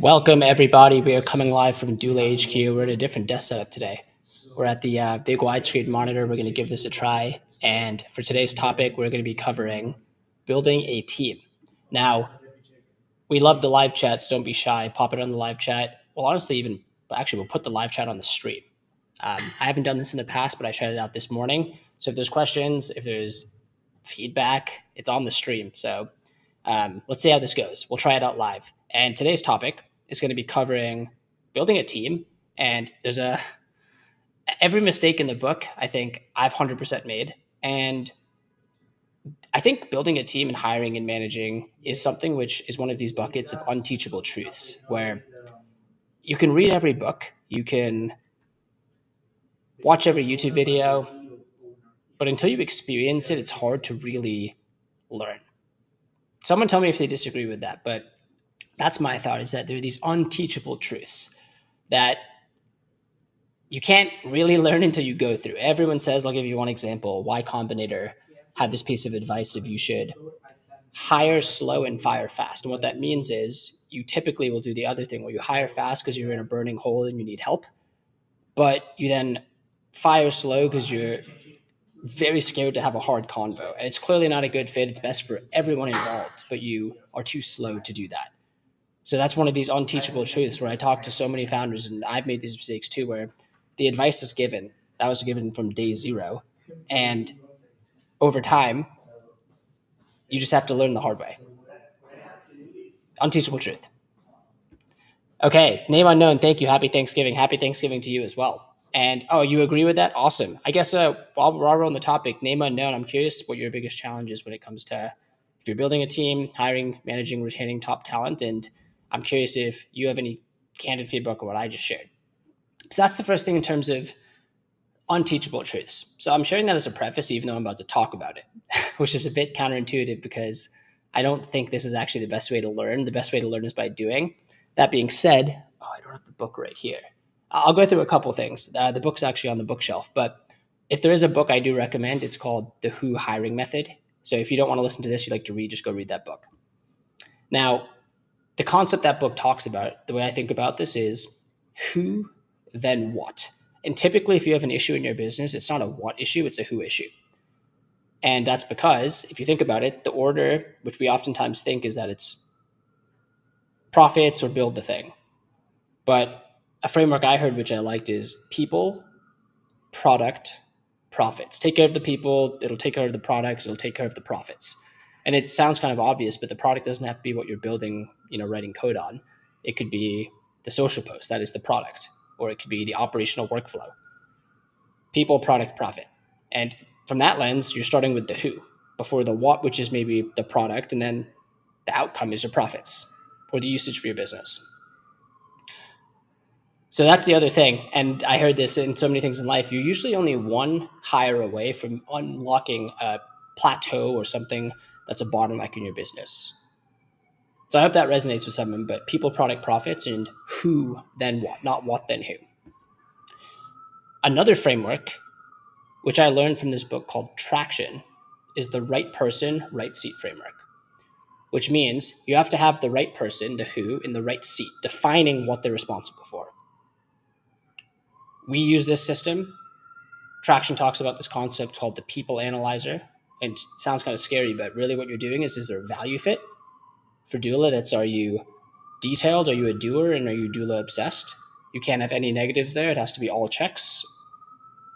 Welcome, everybody. We are coming live from Doola HQ. We're at a different desk setup today. We're at the big widescreen monitor. We're going to give this a try. And for today's topic, we're going to be covering building a team. Now, we love the live chats. Don't be shy. Pop it on the live chat. Well, honestly, we'll put the live chat on the stream. I haven't done this in the past, but I tried it out this morning. So if there's questions, if there's feedback, it's on the stream. So let's see how this goes. We'll try it out live. And today's topic is going to be covering building a team. And there's every mistake in the book, I think I've 100% made. And I think building a team and hiring and managing is something which is one of these buckets of unteachable truths where you can read every book, you can watch every YouTube video, but until you experience it, it's hard to really learn. Someone tell me if they disagree with that, but that's my thought, is that there are these unteachable truths that you can't really learn until you go through. Everyone says, I'll give you one example. Y Combinator had this piece of advice of you should hire slow and fire fast. And what that means is you typically will do the other thing where you hire fast because you're in a burning hole and you need help, but you then fire slow because you're very scared to have a hard convo. And it's clearly not a good fit. It's best for everyone involved, but you are too slow to do that. So that's one of these unteachable truths where I talk to so many founders, and I've made these mistakes too, where the advice is given, that was given from day zero. And over time, you just have to learn the hard way. Unteachable truth. Okay, name unknown, thank you. Happy Thanksgiving. Happy Thanksgiving to you as well. And you agree with that? Awesome. I guess while we're on the topic, name unknown, I'm curious what your biggest challenge is when it comes to if you're building a team, hiring, managing, retaining top talent. And I'm curious if you have any candid feedback on what I just shared. So that's the first thing in terms of unteachable truths. So I'm sharing that as a preface, even though I'm about to talk about it, which is a bit counterintuitive because I don't think this is actually the best way to learn. The best way to learn is by doing. That being said, I don't have the book right here. I'll go through a couple things. The book's actually on the bookshelf, but if there is a book I do recommend, it's called The Who Hiring Method. So if you don't want to listen to this, you like to read, just go read that book. Now, the concept that book talks about, the way I think about this is who, then what. And typically, if you have an issue in your business, it's not a what issue, it's a who issue. And that's because, if you think about it, the order, which we oftentimes think is that it's profits or build the thing. But a framework I heard, which I liked, is people, product, profits. Take care of the people, it'll take care of the products, it'll take care of the profits. And it sounds kind of obvious, but the product doesn't have to be what you're building, writing code on. It could be the social post, that is the product, or it could be the operational workflow. People, product, profit. And from that lens, you're starting with the who before the what, which is maybe the product, and then the outcome is your profits or the usage for your business. So that's the other thing. And I heard this in so many things in life. You're usually only one hire away from unlocking a plateau or something that's a bottleneck in your business. So I hope that resonates with someone, but people, product, profits, and who, then what, not what, then who. Another framework, which I learned from this book called Traction, is the right person, right seat framework, which means you have to have the right person, the who, in the right seat, defining what they're responsible for. We use this system. Traction talks about this concept called the people analyzer. And it sounds kind of scary, but really what you're doing is there a value fit? For doula, that's, are you detailed? Are you a doer? And are you doula obsessed? You can't have any negatives there. It has to be all checks.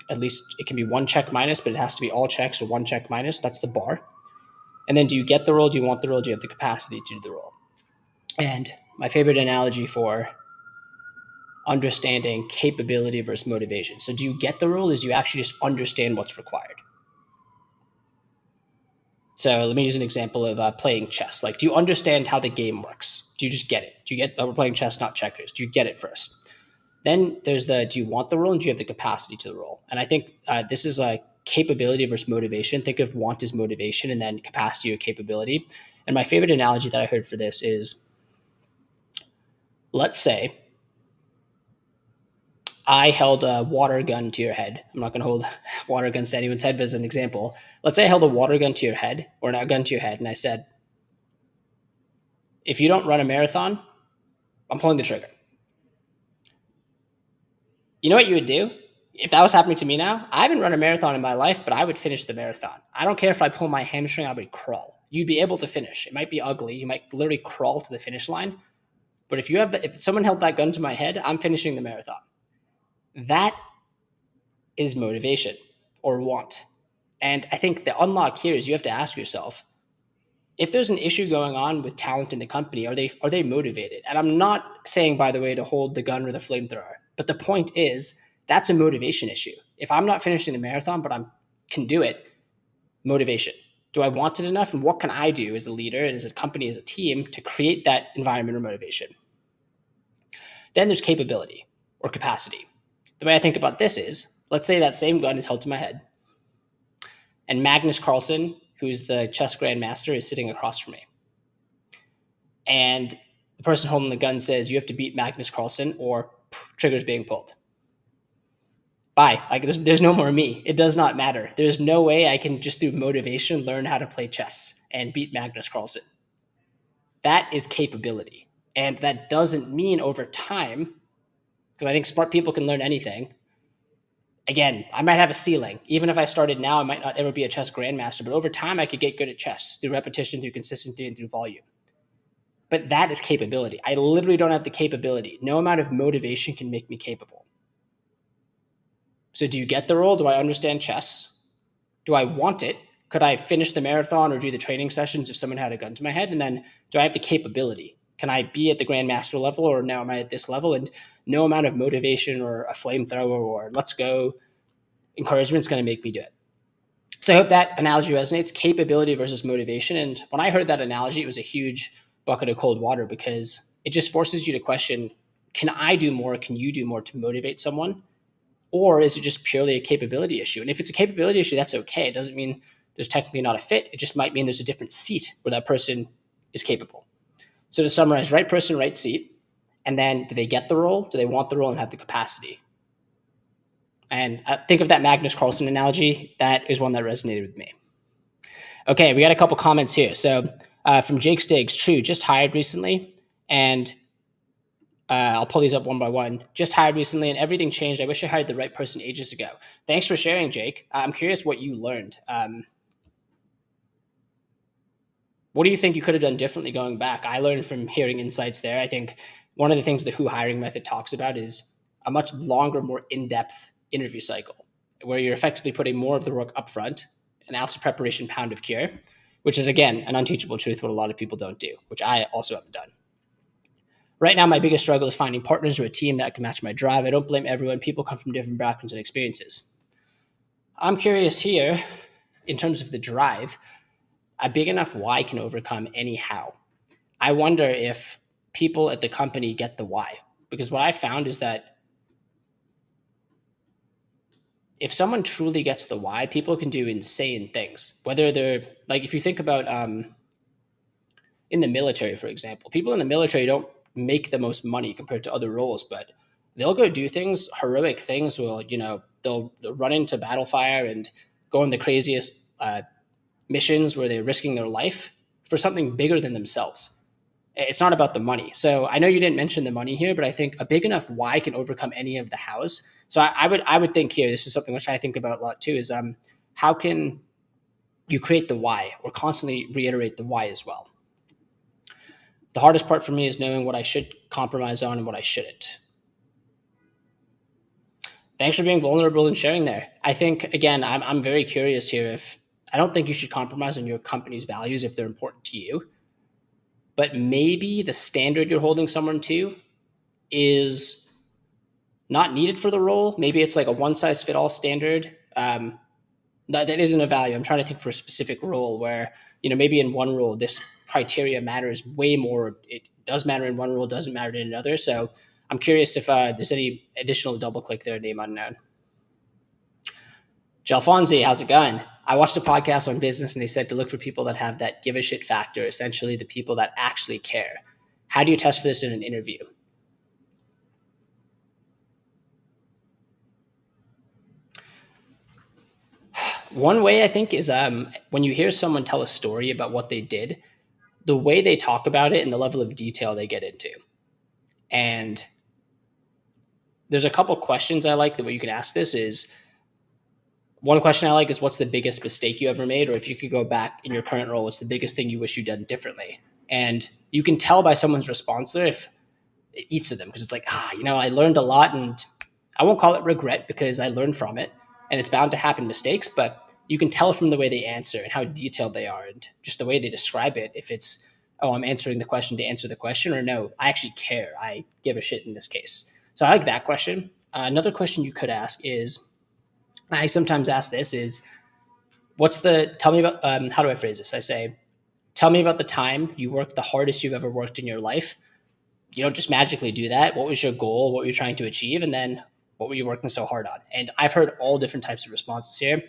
At least it can be one check minus, but it has to be all checks or one check minus. That's the bar. And then do you get the role? Do you want the role? Do you have the capacity to do the role? And my favorite analogy for understanding capability versus motivation. So do you get the role? Is do you actually just understand what's required? So let me use an example of playing chess. Like, do you understand how the game works? Do you just get it? Do you get, we're playing chess, not checkers. Do you get it first? Then there's do you want the role and do you have the capacity to the role? And I think this is a capability versus motivation. Think of want as motivation and then capacity or capability. And my favorite analogy that I heard for this is, let's say I held a water gun to your head. I'm not going to hold water guns to anyone's head, but as an example, let's say I held a water gun to your head or a gun to your head and I said, If you don't run a marathon, I'm pulling the trigger. You know what you would do? If that was happening to me now, I haven't run a marathon in my life, but I would finish the marathon. I don't care if I pull my hamstring, I would crawl. You'd be able to finish. It might be ugly. You might literally crawl to the finish line. But if someone held that gun to my head, I'm finishing the marathon. That is motivation or want. And I think the unlock here is you have to ask yourself, if there's an issue going on with talent in the company, are they motivated? And I'm not saying, by the way, to hold the gun or the flamethrower, but the point is that's a motivation issue. If I'm not finishing the marathon, but I can do it, motivation. Do I want it enough? And what can I do as a leader, as a company, as a team to create that environment or motivation? Then there's capability or capacity. The way I think about this is, let's say that same gun is held to my head, and Magnus Carlsen, who's the chess grandmaster, is sitting across from me. And the person holding the gun says, you have to beat Magnus Carlsen or trigger's being pulled. Bye. Like there's no more me. It does not matter. There's no way I can just through motivation learn how to play chess and beat Magnus Carlsen. That is capability. And that doesn't mean over time, because I think smart people can learn anything. Again, I might have a ceiling. Even if I started now, I might not ever be a chess grandmaster, but over time I could get good at chess through repetition, through consistency, and through volume. But that is capability. I literally don't have the capability. No amount of motivation can make me capable. So do you get the role? Do I understand chess? Do I want it? Could I finish the marathon or do the training sessions if someone had a gun to my head? And then do I have the capability? Can I be at the grandmaster level, or now am I at this level? And no amount of motivation or a flamethrower or let's go encouragement is going to make me do it. So I hope that analogy resonates, capability versus motivation. And when I heard that analogy, it was a huge bucket of cold water because it just forces you to question, can I do more? Can you do more to motivate someone? Or is it just purely a capability issue? And if it's a capability issue, that's okay. It doesn't mean there's technically not a fit. It just might mean there's a different seat where that person is capable. So to summarize, right person, right seat. And then do they get the role? Do they want the role and have the capacity? And think of that Magnus Carlsen analogy. That is one that resonated with me. Okay, we got a couple comments here. So from Jake Stiggs, true, just hired recently. And I'll pull these up one by one. Just hired recently and everything changed. I wish I hired the right person ages ago. Thanks for sharing, Jake. I'm curious what you learned. What do you think you could have done differently going back? I learned from hearing insights there. I think one of the things the Who hiring method talks about is a much longer, more in-depth interview cycle where you're effectively putting more of the work up front, an ounce of preparation, pound of cure, which is, again, an unteachable truth, what a lot of people don't do, which I also haven't done. Right now, my biggest struggle is finding partners or a team that can match my drive. I don't blame everyone. People come from different backgrounds and experiences. I'm curious here, in terms of the drive, a big enough why can overcome any how. I wonder if people at the company get the why. Because what I found is that if someone truly gets the why, people can do insane things. Whether they're, like, if you think about in the military, for example, people in the military don't make the most money compared to other roles, but they'll go do things, heroic things. They'll run into battle fire and go on the craziest missions where they're risking their life for something bigger than themselves. It's not about the money. So I know you didn't mention the money here, but I think a big enough why can overcome any of the hows. So I would think here, this is something which I think about a lot too, is how can you create the why or constantly reiterate the why as well? The hardest part for me is knowing what I should compromise on and what I shouldn't. Thanks for being vulnerable and sharing there. I think, again, I'm very curious here. If I don't think you should compromise on your company's values if they're important to you, but maybe the standard you're holding someone to is not needed for the role. Maybe it's like a one size fit all standard. That isn't a value. I'm trying to think for a specific role where, maybe in one role, this criteria matters way more. It does matter in one role, doesn't matter in another. So I'm curious if there's any additional double click there, name unknown. Jalfonzi, how's it going? I watched a podcast on business and they said to look for people that have that give a shit factor, essentially the people that actually care. How do you test for this in an interview? One way I think is when you hear someone tell a story about what they did, the way they talk about it and the level of detail they get into. And there's a couple questions I like. The way you can ask this is, one question I like is, what's the biggest mistake you ever made? Or if you could go back in your current role, what's the biggest thing you wish you'd done differently? And you can tell by someone's response there if it eats at them, because it's like, I learned a lot, and I won't call it regret because I learned from it, and it's bound to happen mistakes, but you can tell from the way they answer and how detailed they are and just the way they describe it if it's, oh, I'm answering the question to answer the question, or no, I actually care. I give a shit in this case. So I like that question. Another question you could ask is, I sometimes ask this is, tell me about, how do I phrase this? I say, tell me about the time you worked the hardest you've ever worked in your life. You don't just magically do that. What was your goal? What were you trying to achieve? And then what were you working so hard on? And I've heard all different types of responses here.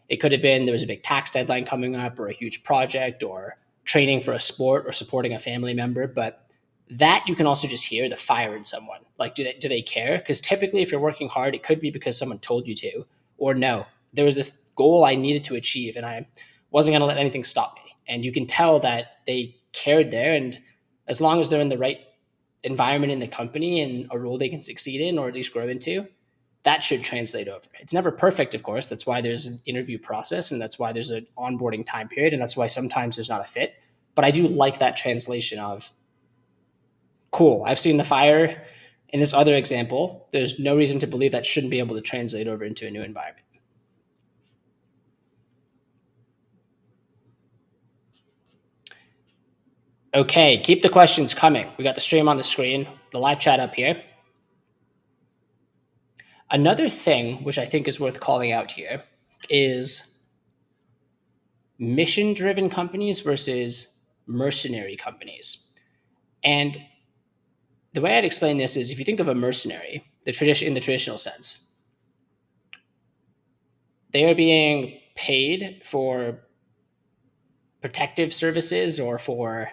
It could have been there was a big tax deadline coming up, or a huge project, or training for a sport, or supporting a family member. But that you can also just hear the fire in someone. Like, do they care? Because typically, if you're working hard, it could be because someone told you to, or no, there was this goal I needed to achieve, and I wasn't going to let anything stop me. And you can tell that they cared there. And as long as they're in the right environment in the company and a role they can succeed in, or at least grow into, that should translate over. It's never perfect, of course. That's why there's an interview process, and that's why there's an onboarding time period, and that's why sometimes there's not a fit. But I do like that translation of, cool, I've seen the fire in this other example. There's no reason to believe that shouldn't be able to translate over into a new environment. Okay, keep the questions coming. We got the stream on the screen, the live chat up here. Another thing which I think is worth calling out here is mission driven companies versus mercenary companies. And the way I'd explain this is, if you think of a mercenary, in the traditional sense, they are being paid for protective services or for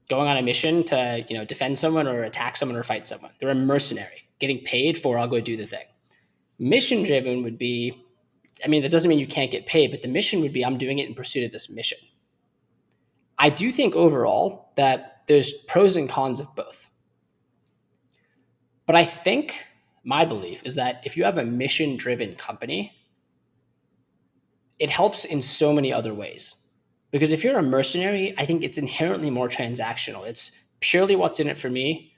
going on a mission to, defend someone or attack someone or fight someone. They're a mercenary getting paid for, I'll go do the thing. Mission driven would be, that doesn't mean you can't get paid, but the mission would be, I'm doing it in pursuit of this mission. I do think overall that there's pros and cons of both. But I think my belief is that if you have a mission driven company, it helps in so many other ways. Because if you're a mercenary, I think it's inherently more transactional. It's purely what's in it for me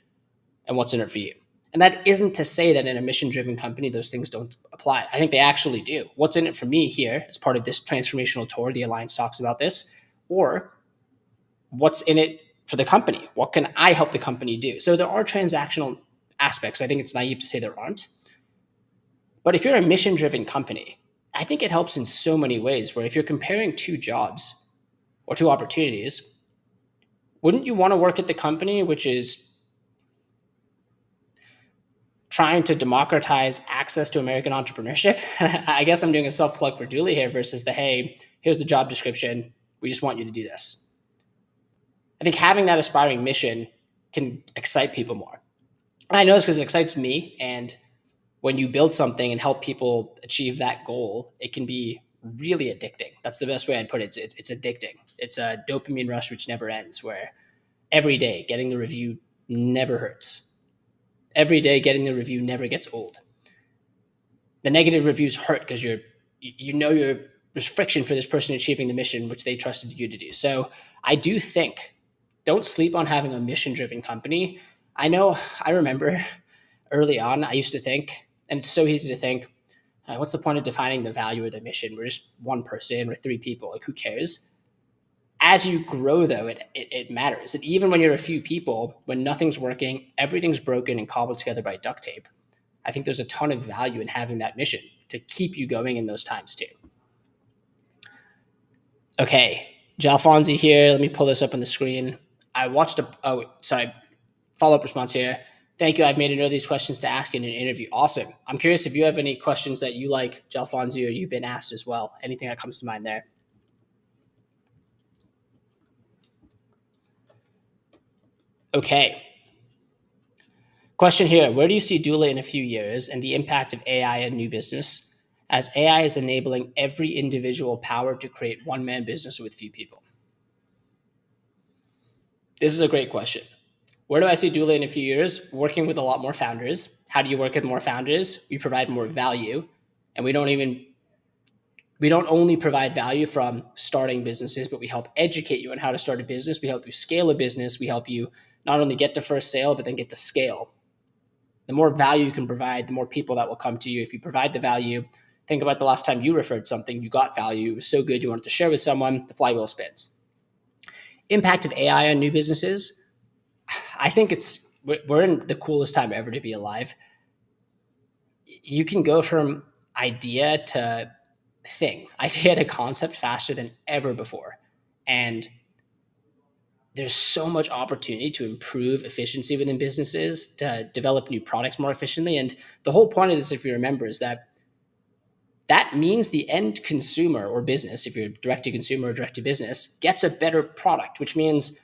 and what's in it for you. And that isn't to say that in a mission driven company, those things don't apply. I think they actually do. What's in it for me here as part of this transformational tour, the Alliance talks about this, or what's in it for the company? What can I help the company do? So there are transactional aspects. I think it's naive to say there aren't. But if you're a mission driven company, I think it helps in so many ways, where if you're comparing two jobs or two opportunities, wouldn't you want to work at the company which is trying to democratize access to American entrepreneurship? I guess I'm doing a self plug for Doola here versus hey, here's the job description. We just want you to do this. I think having that aspiring mission can excite people more. And I know this because it excites me. And when you build something and help people achieve that goal, it can be really addicting. That's the best way I'd put it. It's addicting. It's a dopamine rush which never ends, where every day getting the review never hurts. Every day getting the review never gets old. The negative reviews hurt because there's friction for this person achieving the mission which they trusted you to do. So I do think, don't sleep on having a mission-driven company. I remember early on, I used to think, and it's so easy to think, what's the point of defining the value of the mission? We're just one person, we're three people, like who cares? As you grow, though, it matters. And even when you're a few people, when nothing's working, everything's broken and cobbled together by duct tape, I think there's a ton of value in having that mission to keep you going in those times too. Okay, Jalfonzi here. Let me pull this up on the screen. I watched follow-up response here. Thank you. I've made a note of these questions to ask in an interview. Awesome. I'm curious if you have any questions that you like, Jalfonzi, or you've been asked as well. Anything that comes to mind there. Okay. Question here. Where do you see Doola in a few years and the impact of AI in new business, as AI is enabling every individual power to create one-man business with few people? This is a great question. Where do I see Doola in a few years? Working with a lot more founders. How do you work with more founders? We provide more value, and we don't only provide value from starting businesses, but we help educate you on how to start a business. We help you scale a business. We help you not only get to first sale, but then get to scale. The more value you can provide, the more people that will come to you. If you provide the value, think about the last time you referred something, you got value, it was so good, you wanted to share with someone, the flywheel spins. Impact of AI on new businesses. I think we're in the coolest time ever to be alive. You can go from idea to idea to concept faster than ever before. And there's so much opportunity to improve efficiency within businesses, to develop new products more efficiently. And the whole point of this, if you remember, is that means the end consumer or business, if you're direct to consumer or direct to business, gets a better product, which means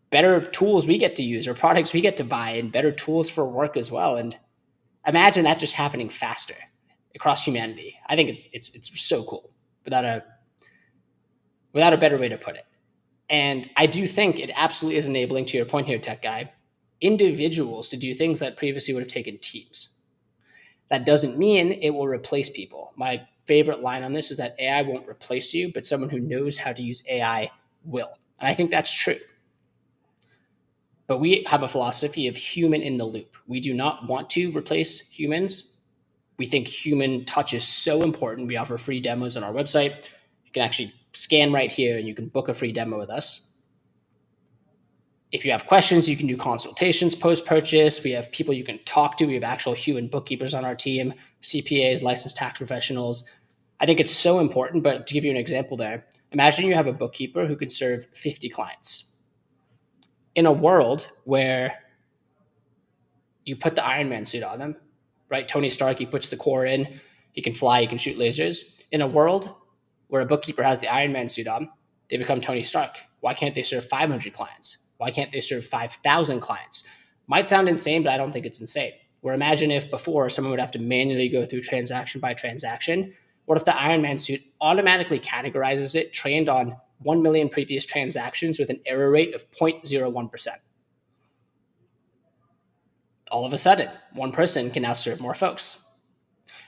better tools we get to use or products we get to buy and better tools for work as well. And imagine that just happening faster across humanity. I think it's so cool without a better way to put it. And I do think it absolutely is enabling, to your point here, tech guy, individuals to do things that previously would have taken teams. That doesn't mean it will replace people. My favorite line on this is that AI won't replace you, but someone who knows how to use AI will. And I think that's true. But we have a philosophy of human in the loop. We do not want to replace humans. We think human touch is so important. We offer free demos on our website. You can actually scan right here and you can book a free demo with us. If you have questions, you can do consultations post-purchase. We have people you can talk to. We have actual human bookkeepers on our team, CPAs, licensed tax professionals. I think it's so important, but to give you an example there, imagine you have a bookkeeper who can serve 50 clients. In a world where you put the Iron Man suit on them, right? Tony Stark, he puts the core in, he can fly, he can shoot lasers. In a world where a bookkeeper has the Iron Man suit on, they become Tony Stark. Why can't they serve 500 clients? Why can't they serve 5,000 clients? Might sound insane, but I don't think it's insane. Where imagine if before someone would have to manually go through transaction by transaction. What if the Iron Man suit automatically categorizes it, trained on 1 million previous transactions with an error rate of 0.01%? All of a sudden, one person can now serve more folks.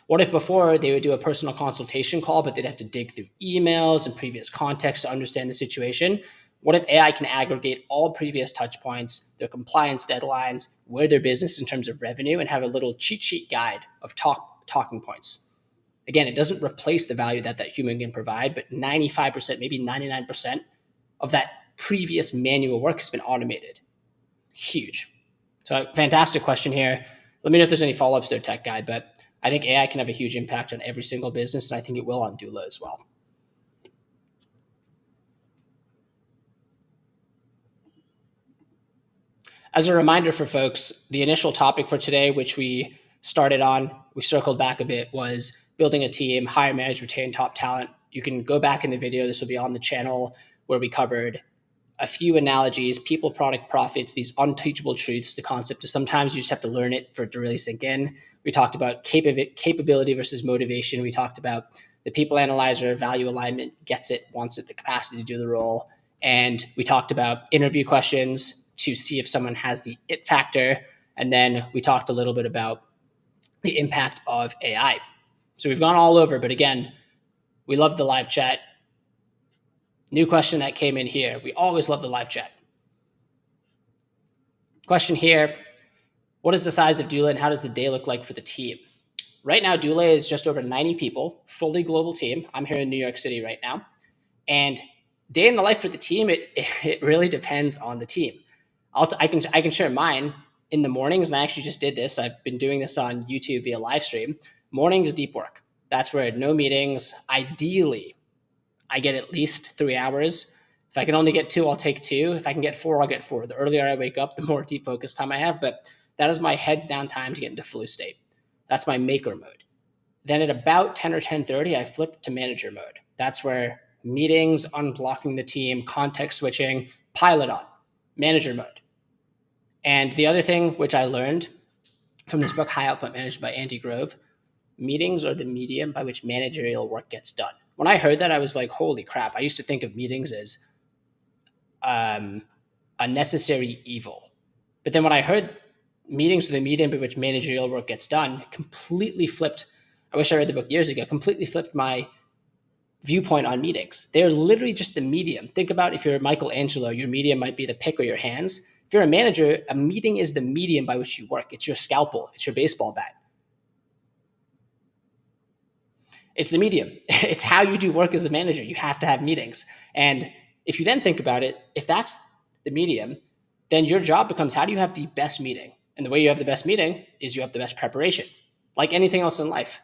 What if before they would do a personal consultation call, but they'd have to dig through emails and previous context to understand the situation? What if AI can aggregate all previous touch points, their compliance deadlines, where their business in terms of revenue, and have a little cheat sheet guide of talking points? Again, it doesn't replace the value that human can provide, but 95%, maybe 99% of that previous manual work has been automated. Huge. So fantastic question here. Let me know if there's any follow-ups there, tech guy, but I think AI can have a huge impact on every single business, and I think it will on Doola as well. As a reminder for folks, the initial topic for today, which we started on, we circled back a bit, was building a team, hire, manage, retain top talent. You can go back in the video. This will be on the channel where we covered a few analogies, people, product, profits, these unteachable truths, the concept of sometimes you just have to learn it for it to really sink in. We talked about capability versus motivation. We talked about the people analyzer, value alignment, gets it, wants it, the capacity to do the role. And we talked about interview questions to see if someone has the it factor. And then we talked a little bit about the impact of AI. So we've gone all over, but again, we love the live chat. New question that came in here. We always love the live chat. Question here. What is the size of Doola and how does the day look like for the team? Right now, Doola is just over 90 people, fully global team. I'm here in New York City right now. And day in the life for the team, it really depends on the team. I can share mine in the mornings, and I actually just did this. I've been doing this on YouTube via live stream. Mornings, deep work. That's where no meetings. Ideally, I get at least 3 hours. If I can only get 2, I'll take 2. If I can get 4, I'll get 4. The earlier I wake up, the more deep focus time I have. But that is my heads down time to get into flow state. That's my maker mode. Then at about 10 or 10:30, I flip to manager mode. That's where meetings, unblocking the team, context switching, pilot on, manager mode. And the other thing which I learned from this book, High Output Managed by Andy Grove, meetings are the medium by which managerial work gets done. When I heard that, I was like, holy crap. I used to think of meetings as a necessary evil. But then when I heard meetings are the medium by which managerial work gets done, it completely flipped. I wish I read the book years ago. Completely flipped my viewpoint on meetings. They're literally just the medium. Think about if you're Michelangelo, your medium might be the pick or your hands. If you're a manager, a meeting is the medium by which you work. It's your scalpel. It's your baseball bat. It's the medium. It's how you do work as a manager. You have to have meetings. And if you then think about it, if that's the medium, then your job becomes how do you have the best meeting? And the way you have the best meeting is you have the best preparation. Like anything else in life.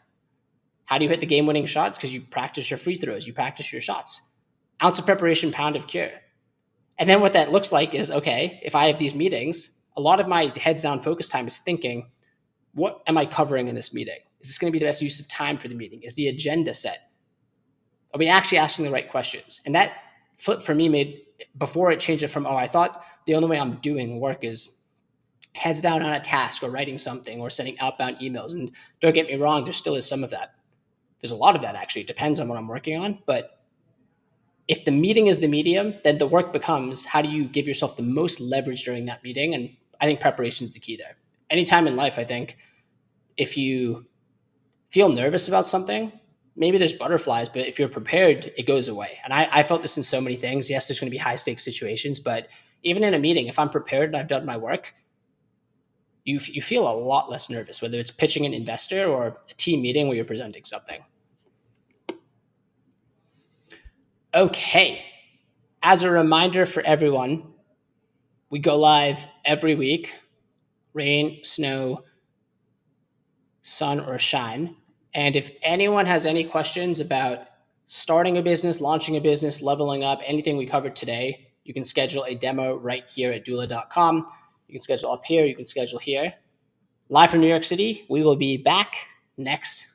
How do you hit the game winning shots? Because you practice your free throws, you practice your shots. Ounce of preparation, pound of cure. And then what that looks like is okay, if I have these meetings, a lot of my heads down focus time is thinking, what am I covering in this meeting? Is this going to be the best use of time for the meeting? Is the agenda set? Are we actually asking the right questions? And that flip for me made, before it changed it from, I thought the only way I'm doing work is heads down on a task or writing something or sending outbound emails. And don't get me wrong, there still is some of that. There's a lot of that actually. It depends on what I'm working on. But if the meeting is the medium, then the work becomes how do you give yourself the most leverage during that meeting? And I think preparation is the key there. Anytime in life, I think if you feel nervous about something, maybe there's butterflies, but if you're prepared, it goes away. And I felt this in so many things. Yes, there's going to be high stakes situations, but even in a meeting, if I'm prepared and I've done my work, you feel a lot less nervous, whether it's pitching an investor or a team meeting where you're presenting something. Okay. As a reminder for everyone, we go live every week, rain, snow, sun, or shine. And if anyone has any questions about starting a business, launching a business, leveling up, anything we covered today, you can schedule a demo right here at doola.com. You can schedule up here, you can schedule here. Live from New York City, we will be back next